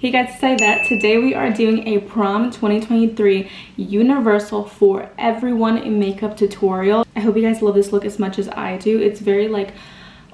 Hey guys, it's Aidette. Today we are doing a prom 2023 universal for everyone makeup tutorial. I hope you guys love this look as much as I do. It's very like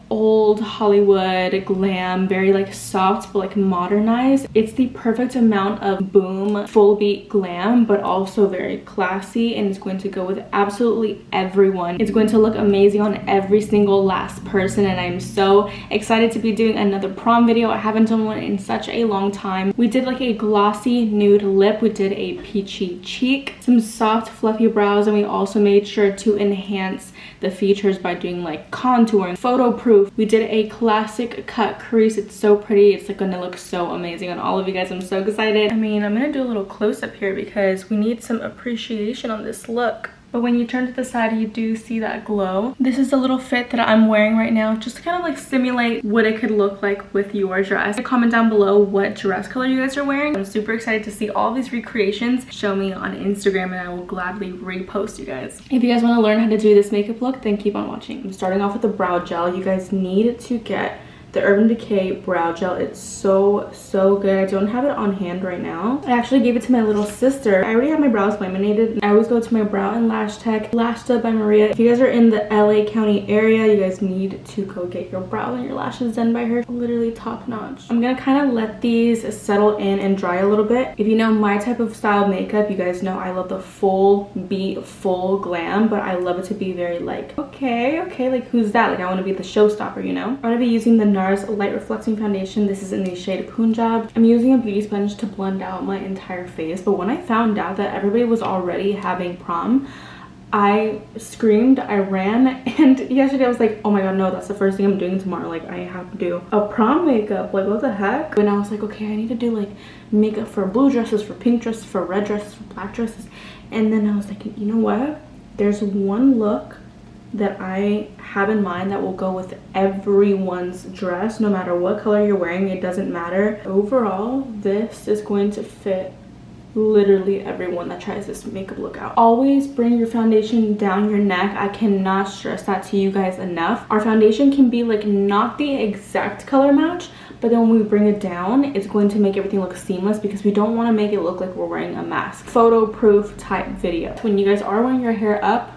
old Hollywood glam, very like soft but like modernized. It's the perfect amount of boom full beat glam but also very classy, and it's going to go with absolutely everyone. It's going to look amazing on every single last person, and I'm so excited to be doing another prom video. I haven't done one in such a long time. We did like a glossy nude lip, we did a peachy cheek, some soft fluffy brows, and we also made sure to enhance the features by doing like contouring, photo proof. We did a classic cut crease. It's so pretty. It's like gonna look so amazing on all of you guys. I'm so excited. I mean, I'm gonna do a little close-up here because we need some appreciation on this look. But when you turn to the side, you do see that glow. This is the little fit that I'm wearing right now, just to kind of like simulate what it could look like with your dress. Comment down below what dress color you guys are wearing. I'm super excited to see all these recreations. Show me on Instagram and I will gladly repost you guys. If you guys want to learn how to do this makeup look, then keep on watching. I'm starting off with the brow gel. You guys need to get the Urban Decay brow gel. It's so good. I don't have it on hand right now. I actually gave it to my little sister. I already have my brows laminated. I always go to my brow and lash tech, Lashed Up by Maria. If you guys are in the LA County area, you guys need to go get your brows and your lashes done by her. Literally top notch. I'm gonna kind of let these settle in and dry a little bit. If you know my type of style makeup, you guys know I love the full beat, full glam, but I love it to be very like, okay, like who's that? Like I want to be the showstopper, you know? I'm gonna be using the NARS Light Reflecting Foundation. This is in the shade Punjab. I'm using a beauty sponge to blend out my entire face, but when I found out that everybody was already having prom, I screamed, I ran, and yesterday I was like, oh my god, no, that's the first thing I'm doing tomorrow. Like I have to do a prom makeup, like what the heck? And I was like, okay, I need to do like makeup for blue dresses, for pink dresses, for red dresses, for black dresses. And then I was like, you know what, there's one look that I have in mind that will go with everyone's dress, no matter what color you're wearing. It doesn't matter. Overall, this is going to fit literally everyone that tries this makeup look out. Always bring your foundation down your neck. I cannot stress that to you guys enough. Our foundation can be like not the exact color match, but then when we bring it down, it's going to make everything look seamless because we don't want to make it look like we're wearing a mask. Photo proof type video. When you guys are wearing your hair up,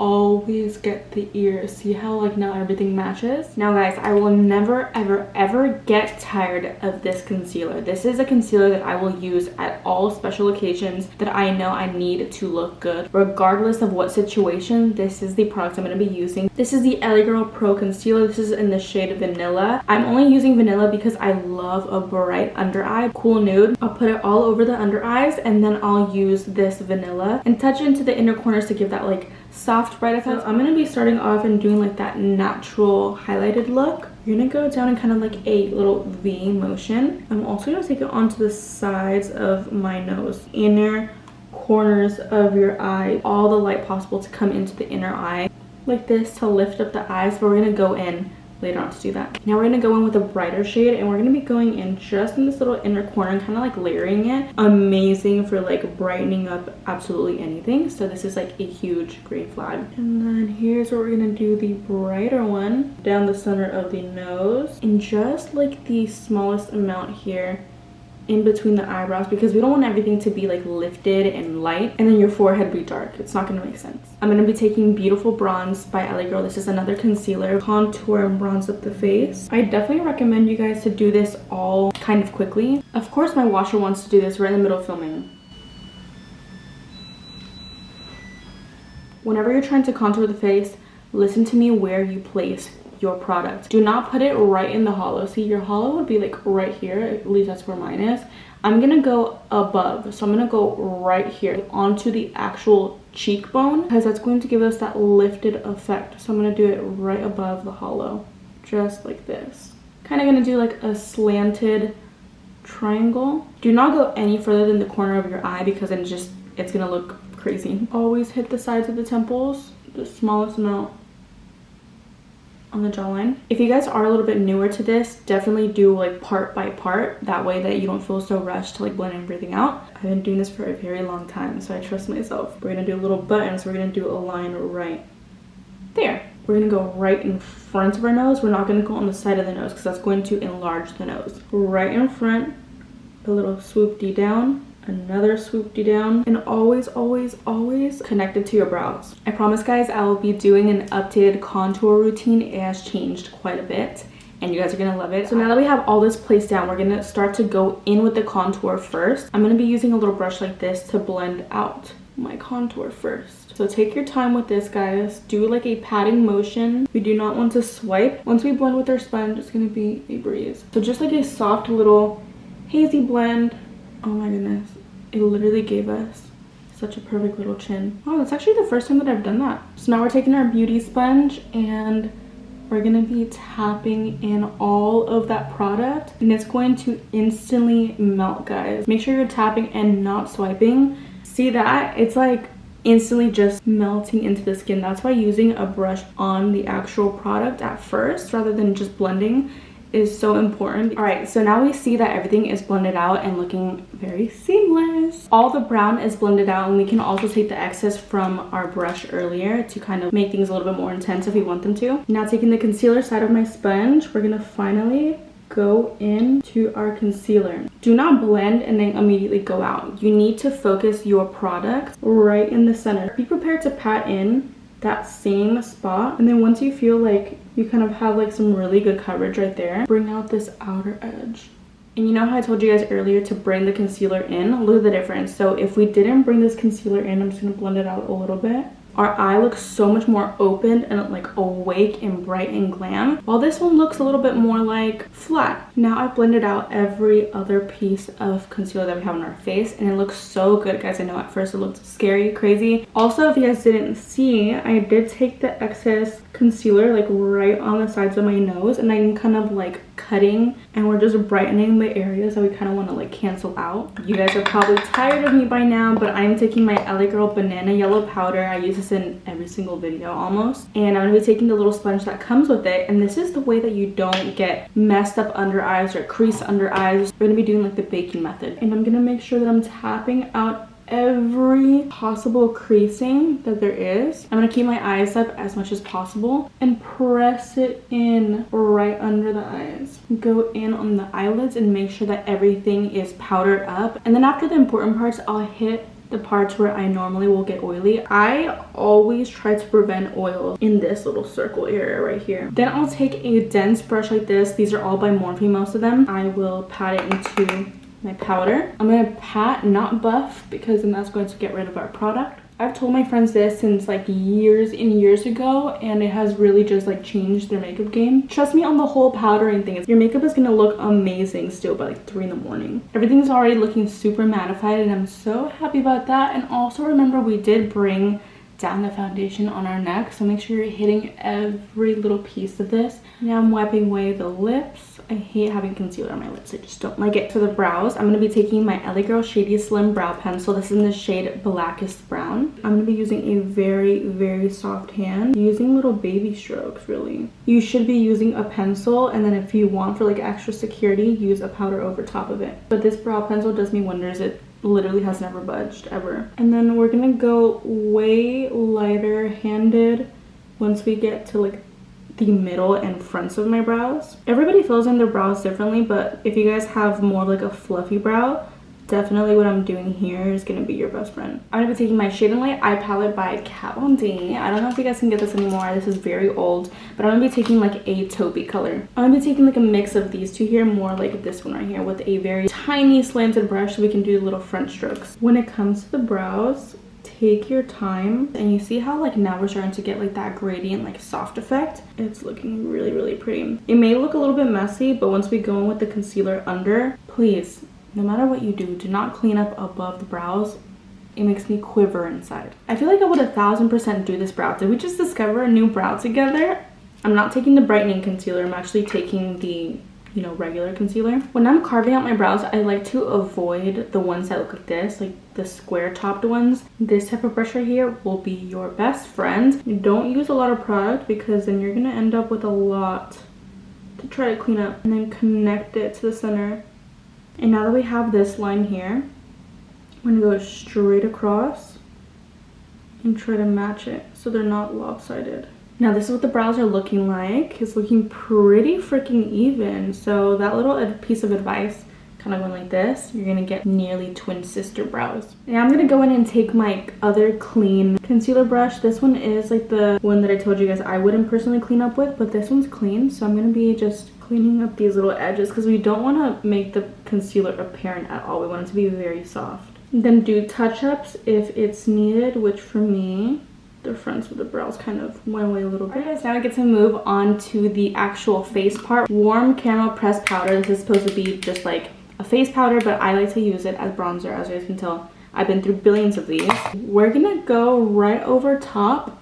always get the ears. See how like now everything matches? Now guys, I will never ever get tired of this concealer. This is a concealer that I will use at all special occasions that I know I need to look good. Regardless of what situation, this is the product I'm going to be using. This is the LA Girl Pro Concealer. This is in the shade Vanilla. I'm only using Vanilla because I love a bright under eye, cool nude. I'll put it all over the under eyes, and then I'll use this Vanilla and touch it into the inner corners to give that like soft bright effect. So I'm gonna be starting off and doing like that natural highlighted look. You're gonna go down and kind of like a little V motion. I'm also gonna take it onto the sides of my nose, inner corners of your eye, all the light possible to come into the inner eye like this to lift up the eyes. But we're gonna go in later on to do that. Now we're gonna go in with a brighter shade, and we're gonna be going in just in this little inner corner and kind of like layering it. Amazing for like brightening up absolutely anything. So this is like a huge green flag. And then here's where we're gonna do the brighter one down the center of the nose, and just like the smallest amount here in between the eyebrows, because we don't want everything to be like lifted and light and then your forehead be dark. It's not gonna make sense. I'm gonna be taking Beautiful Bronze by LA Girl. This is another concealer. Contour and bronze up the face. I definitely recommend you guys to do this all kind of quickly. Of course my washer wants to do this. We're in the middle of filming. Whenever you're trying to contour the face, listen to me where you place your product. Do not put it right in the hollow. See, your hollow would be like right here. At least that's where mine is. I'm gonna go above, so I'm gonna go right here onto the actual cheekbone, because that's going to give us that lifted effect. So I'm gonna do it right above the hollow, just like this. Kind of gonna do like a slanted triangle. Do not go any further than the corner of your eye, because then it's gonna look crazy. Always hit the sides of the temples, the smallest amount on the jawline. If you guys are a little bit newer to this, definitely do like part by part. That way that you don't feel so rushed to like blend everything out. I've been doing this for a very long time, so I trust myself. We're gonna do a little button, so we're gonna do a line right there. We're gonna go right in front of our nose. We're not gonna go on the side of the nose because that's going to enlarge the nose. Right in front, a little swoop-de down, another swoop-de down, and always, always, always connect it to your brows. I promise guys, I will be doing an updated contour routine. It has changed quite a bit and you guys are gonna love it. So now that we have all this placed down, we're gonna start to go in with the contour first. I'm gonna be using a little brush like this to blend out my contour first. So take your time with this, guys. Do like a patting motion. We do not want to swipe. Once we blend with our sponge, it's gonna be a breeze. So just like a soft little hazy blend. Oh my goodness, it literally gave us such a perfect little chin. Oh, that's actually the first time that I've done that. So now we're taking our beauty sponge and we're gonna be tapping in all of that product, and it's going to instantly melt, guys. Make sure you're tapping and not swiping. See that? It's like instantly just melting into the skin. That's why using a brush on the actual product at first rather than just blending is so important. All right, so now we see that everything is blended out and looking very seamless. All the brown is blended out, and we can also take the excess from our brush earlier to kind of make things a little bit more intense if we want them to. Now taking the concealer side of my sponge, we're gonna finally go into our concealer. Do not blend and then immediately go out. You need to focus your product right in the center. Be prepared to pat in that same spot, and then once you feel like you kind of have like some really good coverage right there, bring out this outer edge. And you know how I told you guys earlier to bring the concealer in? Look at the difference. So if we didn't bring this concealer in, I'm just gonna blend it out a little bit. Our eye looks so much more open and like awake and bright and glam, while this one looks a little bit more like flat. Now I've blended out every other piece of concealer that we have on our face, and it looks so good, guys. I know at first it looked scary, crazy. Also, if you guys didn't see, I did take the excess concealer like right on the sides of my nose, and I'm kind of like cutting, and we're just brightening the areas that we kind of want to like cancel out. You guys are probably tired of me by now, but I'm taking my LA Girl banana yellow powder. I use this in every single video almost, and I'm gonna be taking the little sponge that comes with it, and this is the way that you don't get messed up under eyes or crease under eyes. We're gonna be doing like the baking method, and I'm gonna make sure that I'm tapping out every possible creasing that there is. I'm gonna keep my eyes up as much as possible and press it in right under the eyes. Go in on the eyelids and make sure that everything is powdered up, and then after the important parts, I'll hit the parts where I normally will get oily. I always try to prevent oils in this little circle area right here. Then I'll take a dense brush like this. These are all by Morphe, most of them. I will pat it into my powder. I'm gonna pat, not buff, because then that's going to get rid of our product. I've told my friends this since like years and years ago, and it has really just like changed their makeup game. Trust me on the whole powdering thing. Your makeup is gonna look amazing still by like 3 in the morning. Everything's already looking super mattified, and I'm so happy about that. And also remember, we did bring down the foundation on our neck, so make sure you're hitting every little piece of this. Now I'm wiping away the lips. I hate having concealer on my lips. I just don't like it. For the brows, I'm going to be taking my LA Girl Shady Slim Brow Pencil. This is in the shade Blackest Brown. I'm going to be using a very, very soft hand, using little baby strokes, really. You should be using a pencil, and then if you want for like extra security, use a powder over top of it. But this brow pencil does me wonders. It literally has never budged, ever. And then we're going to go way lighter handed once we get to like the middle and fronts of my brows. Everybody fills in their brows differently, but if you guys have more like a fluffy brow, definitely what I'm doing here is gonna be your best friend. I'm gonna be taking my Shade and Light eye palette by Kat Von D. I don't know if you guys can get this anymore. This is very old, but I'm gonna be taking like a taupey color. I'm gonna be taking like a mix of these two here, more like this one right here, with a very tiny slanted brush so we can do little front strokes. When it comes to the brows, take your time, and you see how like now we're starting to get like that gradient, like soft effect. It's looking really, really pretty. It may look a little bit messy, but once we go in with the concealer under, please, no matter what you do not clean up above the brows. It makes me quiver inside. I feel like I would 1000% do this brow. Did we just discover a new brow together? I'm not taking the brightening concealer. I'm actually taking the, you know, regular concealer. When I'm carving out my brows, I like to avoid the ones that look like this, like the square topped ones. This type of brush right here will be your best friend. Don't use a lot of product, because then you're gonna end up with a lot to try to clean up, and then connect it to the center. And now that we have this line here, I'm gonna go straight across and try to match it so they're not lopsided. Now this is what the brows are looking like. It's looking pretty freaking even. So that little piece of advice kind of going like this, you're gonna get nearly twin sister brows. Now I'm gonna go in and take my other clean concealer brush. This one is like the one that I told you guys I wouldn't personally clean up with, but this one's clean, so I'm gonna be just cleaning up these little edges because we don't want to make the concealer apparent at all. We want it to be very soft. Then do touch-ups if it's needed, which for me, the fronts with the brows kind of went away a little bit. Alright guys, now I get to move on to the actual face part. Warm caramel pressed powder. This is supposed to be just like a face powder, but I like to use it as bronzer. As you guys can tell, I've been through billions of these. We're gonna go right over top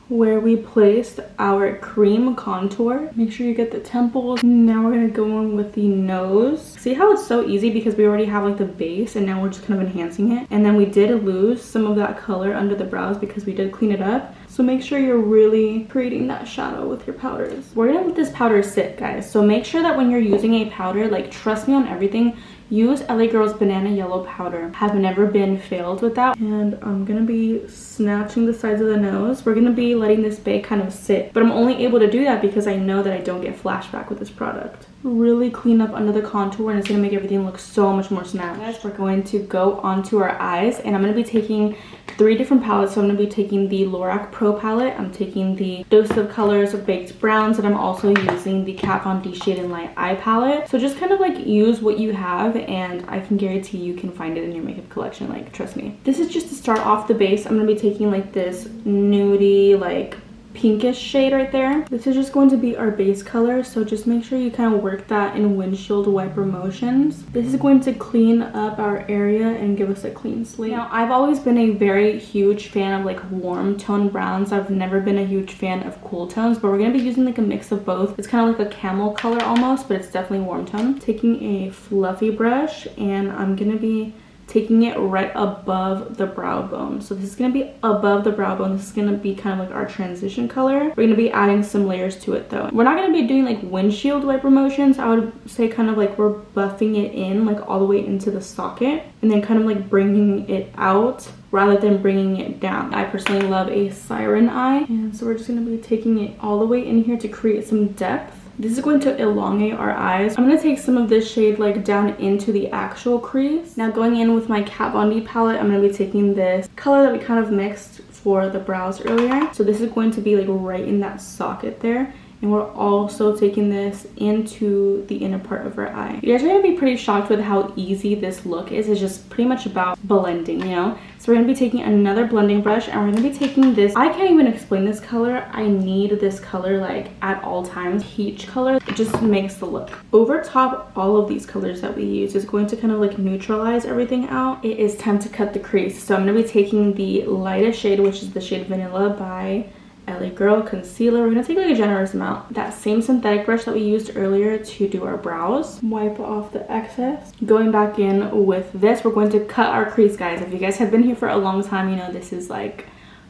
where we placed our cream contour. Make sure you get the temples. Now we're gonna go in with the nose. See how it's so easy because we already have like the base and now we're just kind of enhancing it. And then we did lose some of that color under the brows because we did clean it up. So make sure you're really creating that shadow with your powders. We're gonna let this powder sit, guys. So make sure that when you're using a powder, like trust me on everything, use LA Girl's Banana Yellow powder. Have never been failed with that. And I'm gonna be snatching the sides of the nose. We're gonna be letting this bake kind of sit. But I'm only able to do that because I know that I don't get flashback with this product. Really clean up under the contour and it's gonna make everything look so much more snatched. Guys, we're going to go onto our eyes and I'm gonna be taking 3 different palettes. So I'm gonna be taking the Lorac Pro palette. I'm taking the Dose of Colors of Baked Browns, and I'm also using the Kat Von D Shade and Light Eye palette. So just kind of like use what you have and I can guarantee you can find it in your makeup collection, like trust me. This is just to start off the base. I'm gonna be taking like this nudie like pinkish shade right there. This is just going to be our base color, so just make sure you kind of work that in windshield wiper motions. This is going to clean up our area and give us a clean slate. Now I've always been a very huge fan of like warm tone browns. I've never been a huge fan of cool tones, but we're going to be using like a mix of both. It's kind of like a camel color almost, but it's definitely warm tone. Taking a fluffy brush and I'm going to be taking it right above the brow bone. So this is going to be above the brow bone. This is going to be kind of like our transition color. We're going to be adding some layers to it though. We're not going to be doing like windshield wiper motions. I would say kind of like we're buffing it in like all the way into the socket and then kind of like bringing it out rather than bringing it down. I personally love a siren eye, and so we're just going to be taking it all the way in here to create some depth. This is going to elongate our eyes. I'm going to take some of this shade like down into the actual crease. Now going in with my Kat Von D palette, I'm going to be taking this color that we kind of mixed for the brows earlier. So this is going to be like right in that socket there. And we're also taking this into the inner part of our eye. You guys are gonna be pretty shocked with how easy this look is. It's just pretty much about blending, you know? So we're gonna be taking another blending brush and we're gonna be taking this, I can't even explain this color. I need this color like at all times. Peach color, it just makes the look. Over top all of these colors that we use is going to kind of like neutralize everything out. It is time to cut the crease. So I'm gonna be taking the lightest shade, which is the shade Vanilla by LA Girl Concealer. We're gonna take like a generous amount. That same synthetic brush that we used earlier to do our brows. Wipe off the excess. Going back in with this, we're going to cut our crease, guys. If you guys have been here for a long time, you know this is like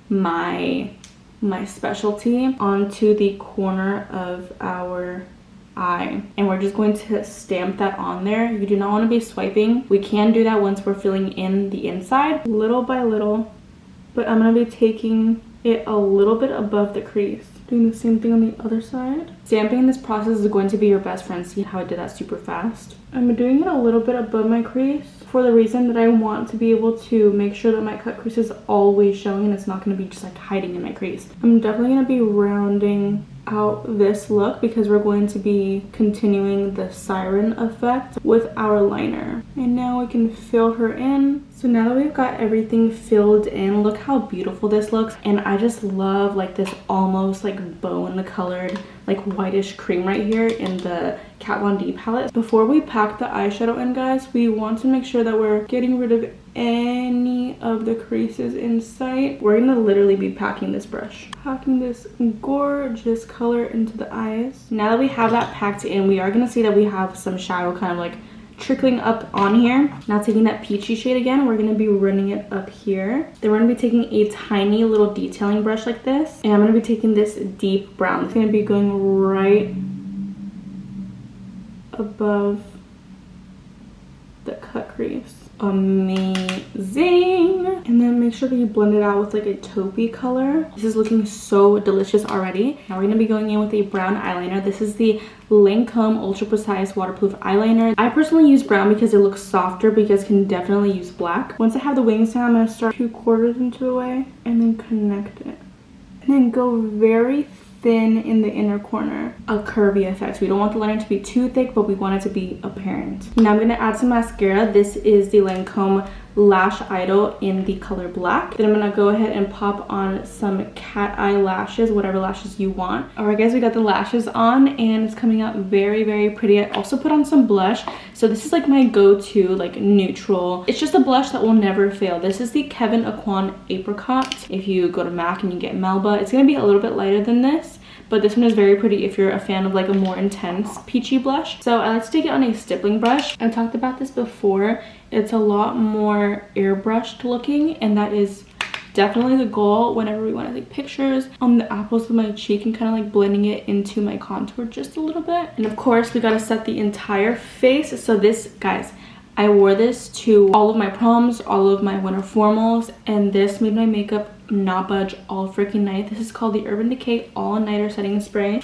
my specialty. Onto the corner of our eye, and we're just going to stamp that on there. You do not want to be swiping. We can do that once we're filling in the inside, little by little, but I'm going to be taking it a little bit above the crease. Doing the same thing on the other side. Stamping this process is going to be your best friend. See how I did that super fast? I'm doing it a little bit above my crease for the reason that I want to be able to make sure that my cut crease is always showing and it's not going to be just like hiding in my crease. I'm definitely going to be rounding out this look because we're going to be continuing the siren effect with our liner. And now we can fill her in. So now that we've got everything filled in, look how beautiful this looks. And I just love like this almost like bone colored like whitish cream right here in the Kat Von D palette. Before we pack the eyeshadow in, guys, we want to make sure that we're getting rid of any of the creases in sight. We're gonna literally be packing this brush. Packing this gorgeous color into the eyes. Now that we have that packed in, we are gonna see that we have some shadow kind of like trickling up on here. Now taking that peachy shade again, we're gonna be running it up here. Then we're gonna be taking a tiny little detailing brush like this, and I'm gonna be taking this deep brown. It's gonna be going right above the cut crease. crease. Amazing. And then make sure that you blend it out with like a taupey color. This is looking so delicious already. Now we're gonna be going in with a brown eyeliner. This is the Lancome Ultra Precise Waterproof Eyeliner. I personally use brown because it looks softer, but you guys can definitely use black. Once I have the wings down, I'm gonna start 2/4 into the way and then connect it. And then go very thin in the inner corner. A curvy effect. We don't want the liner to be too thick, but we want it to be apparent. Now I'm gonna add some mascara. This is the Lancome Lash Idol in the color black. Then I'm gonna go ahead and pop on some cat eye lashes, whatever lashes you want. All right guys, we got the lashes on and it's coming out very, very pretty. I also put on some blush. So this is like my go-to like neutral. It's just a blush that will never fail. This is the Kevyn Aucoin Apricot. If you go to MAC and you get Melba, it's gonna be a little bit lighter than this, but this one is very pretty if you're a fan of like a more intense peachy blush. So I like to take it on a stippling brush. I talked about this before. It's a lot more airbrushed looking, and that is definitely the goal whenever we want to take pictures on the apples of my cheek and kind of like blending it into my contour just a little bit. And of course we got to set the entire face. So this, guys, I wore this to all of my proms, all of my winter formals, and this made my makeup not budge all freaking night. This is called the Urban Decay All Nighter Setting Spray.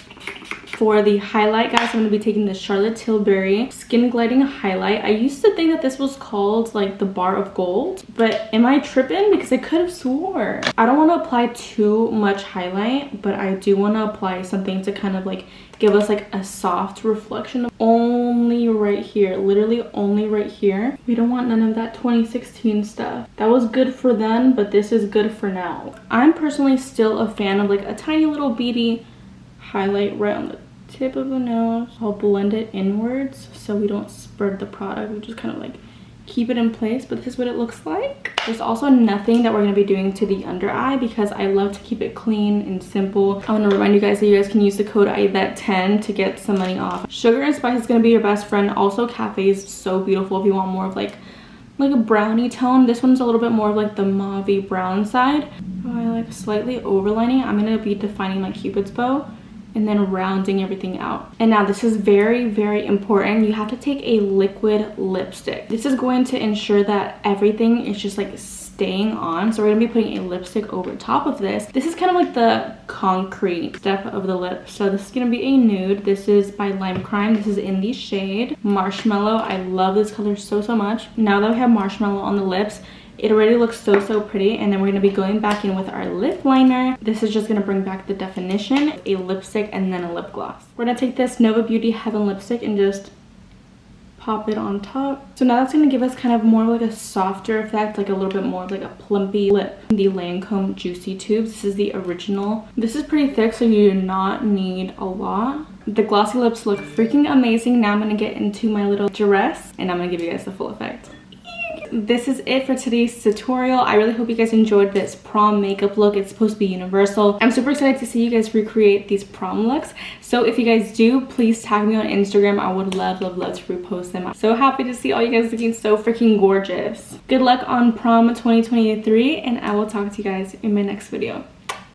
For the highlight, guys, I'm going to be taking the Charlotte Tilbury Skin Gliding Highlight. I used to think that this was called like the Bar of Gold, but am I tripping? Because I could have swore. I don't want to apply too much highlight, but I do want to apply something to kind of like give us like a soft reflection. Only right here, literally only right here. We don't want none of that 2016 stuff. That was good for then, but this is good for now. I'm personally still a fan of like a tiny little beady highlight right on the tip of the nose. I'll blend it inwards so we don't spread the product. We just kind of like keep it in place, but this is what it looks like. There's also nothing that we're going to be doing to the under eye because I love to keep it clean and simple. I want to remind you guys that you guys can use the code Aidette10 to get some money off. Sugar and spice is going to be your best friend. Also cafe is so beautiful if you want more of like a brownie tone. This one's a little bit more of like the mauve brown side. I like slightly overlining. I'm going to be defining my cupid's bow and then rounding everything out. And now this is very, very important. You have to take a liquid lipstick. This is going to ensure that everything is just like staying on. So we're gonna be putting a lipstick over top of this. This is kind of like the concrete step of the lip. So this is gonna be a nude. This is by Lime Crime. This is in the shade Marshmallow. I love this color so, so much. Now that we have Marshmallow on the lips, it already looks so, so pretty. And then we're going to be going back in with our lip liner. This is just going to bring back the definition, a lipstick, and then a lip gloss. We're going to take this Nova Beauty Heaven lipstick and just pop it on top. So now that's going to give us kind of more like a softer effect, like a little bit more like a plumpy lip. The Lancome Juicy Tubes. This is the original. This is pretty thick, so you do not need a lot. The glossy lips look freaking amazing. Now I'm going to get into my little dress and I'm going to give you guys the full effect. This is it for today's tutorial. I really hope you guys enjoyed this prom makeup look. It's supposed to be universal. I'm super excited to see you guys recreate these prom looks. So if you guys do, please tag me on Instagram. I would love, love, love to repost them. I'm so happy to see all you guys looking so freaking gorgeous. Good luck on prom 2023, and I will talk to you guys in my next video.